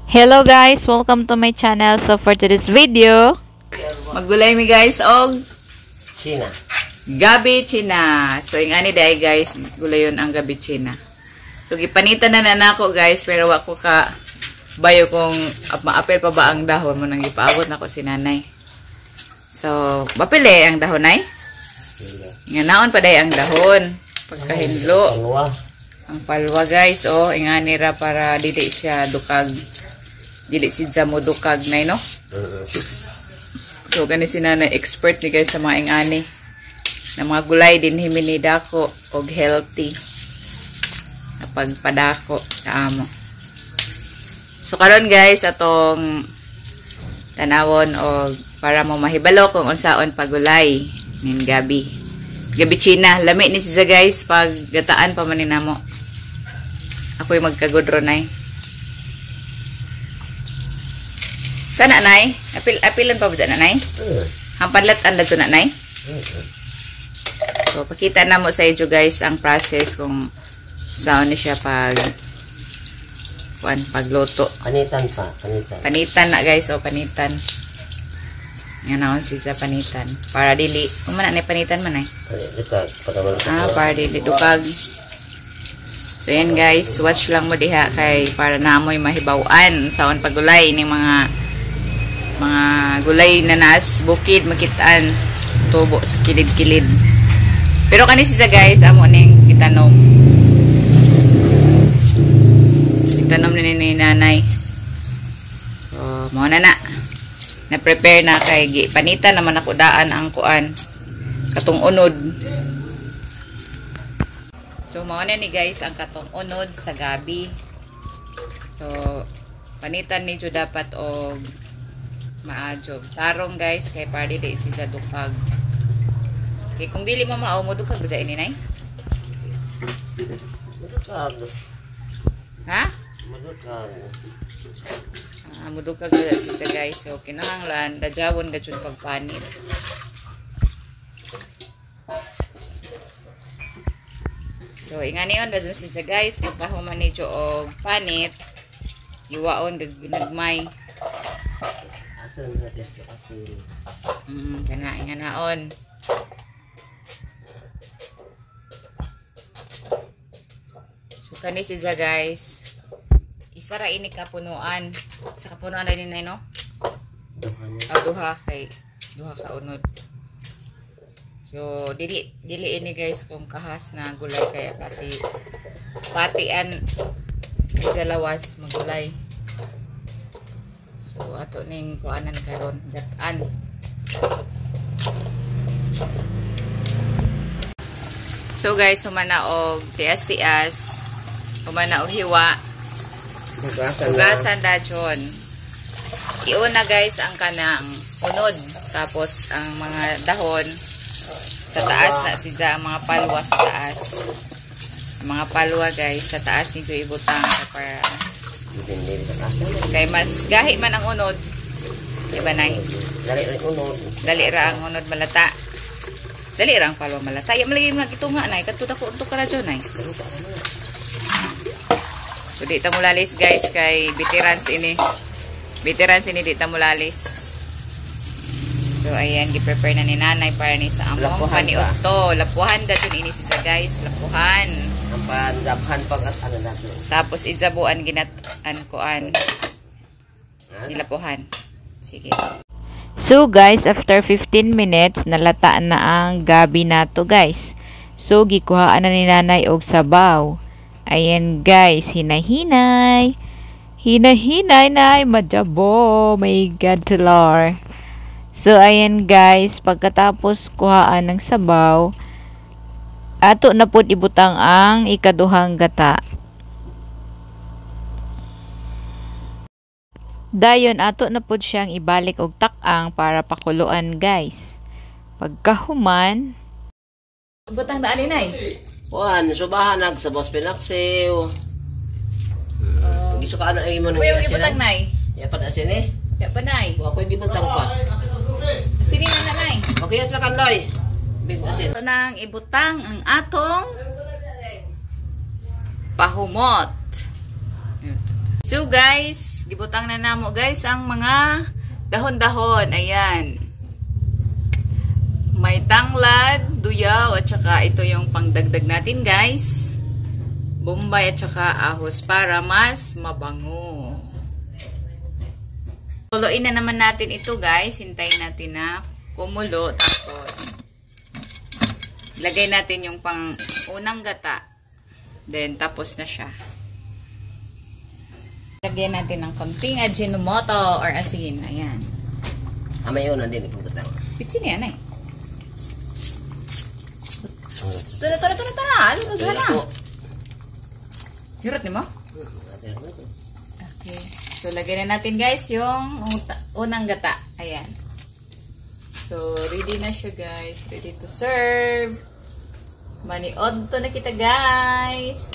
Hello guys, welcome to my channel. So for today's video, maggulay mi guys og China. gabi China. So yung ani day guys, gulayon ang gabi China. So gipanitan na nako guys, pero wa ko ka bayo kung maapel pa ba ang dahon mo nang ipaabot nako si nanay. So mapili ang dahon ay? Nga naon pa day ang dahon pagkahinlo. Ang palwa guys, oh, ingani ra para dili siya dukag. Dili si mo dukag nay no. So gani si nanay expert ni guys sa mga ingani na mga gulay din himini dako og healthy. Kapag padako sa amo. So karon guys atong tanawon og para mo mahibalo kung unsaon pagulay ning gabi. Gabi China, lami ni siya guys pag gataan pa man ni namo. Ako'y magkagudro nay. Kana nay, apilan pa ba dyan nay? Hampadlat ang lato na nay? So, pakita na mo sa inyo guys ang process kung saan ni siya pagluto. Panitan pa, panitan. Panitan na guys, o panitan. Yan naman siya panitan. Para dili, kung man na panitan man ay? Dukag, para dili dukag. So yan guys, watch lang mo diha kay para naamoy mahibawan saon pagulay ning mga gulay na nas bukid makitaan tubo sa kilid-kilid. Pero kani siya guys, amo ning itanom. Itanom ni nanay. So mo na prepare na kay panitan naman ako daan ang kuan katong unod. So, mao na ni guys ang katong unod sa gabi. So, panitan ni jo dapat og maadjog. Tarong guys kay para dili siya dukag. Okay, kung dili mo mao mo dukag ba ini nay? Madukag. Ha? Madukag. Mudukag ba siya guys. So, kinahanglan dajawon gajud pagpanit. So, ingani yun, dazun siya guys, kapahuman ni jo og panit, iwaon, ginagmay. Asan na test asan. Kana, inganaon. So, kani siya guys, isa ra ini kapunuan. Sa kapunuan na din no? Duha kay, duha ka unod. So, dili ini guys kung kahas na gulay kaya patian sa lawas magulay. So, ato ning kuanan karon gatan. So guys, humana og tias-tias, humana og hiwa. Hugasan dajon. Iuna guys ang kanang unod, tapos ang mga dahon sa taas na siya, ang mga palwa sa taas. Ang mga palwa guys sa taas nito ibutang para kay mas gahi man ang unod, diba nay? Dali ra ang unod malata, dali ra ang palwa malata. Yung malagay mo lang ito nga nay, katuda ko untok ka na dyan nay. So di ta mulalis guys kay veterans ini di ta mulalis. So, ayan, gi-prepare na ni nanay para ni sa among paniudto. Lapuhan dayon ini siya guys, lapuhan. Ang panjabhan pag ano natin. Tapos ijabuan ginatan kuan. Nilapuhan. Sige. so guys, after 15 minutes, nalataan na ang gabi nato guys. So, gikuhaan na ni nanay og sabaw. Ayan guys, hinahinay. Hinahinay na, majabo. My God, Lord. So, ayan guys, pagkatapos kuhaan ng sabaw, ato na po ibutang ang ikaduhang gata. Dayon, ato na po siyang ibalik og takang para pakuluan guys. Pagkahuman, Butang daan ni nay. Kuan, subahan sa boss pinaksiw. Giso ka na ay mo nang Kuya, ibutang nay. Ya pa asin eh. Ya pa nay. Wa ko gibang sangpa. Sini na nanay. Okay, sa kanloy. Big asin. Ito nang ibutang ang atong pahumot. So guys, gibutang na namo guys ang mga dahon-dahon. Ayan. May tanglad, duyaw, at saka ito yung pangdagdag natin guys. Bombay at saka ahos para mas mabango. Kuluin na naman natin ito guys. Hintayin natin na kumulo. Tapos, lagay natin yung pang unang gata. Then, tapos na siya. Lagyan natin ng konting Ajinomoto or asin. Ayan. Amay yun, nandun ipagkatang. Pitsin yan eh. Tara. Ano ba sana? Yurot ni mo? Okay. So, lagyan na natin guys yung unang gata. Ayan. So, ready na siya guys. Ready to serve. Maniod to na kita guys.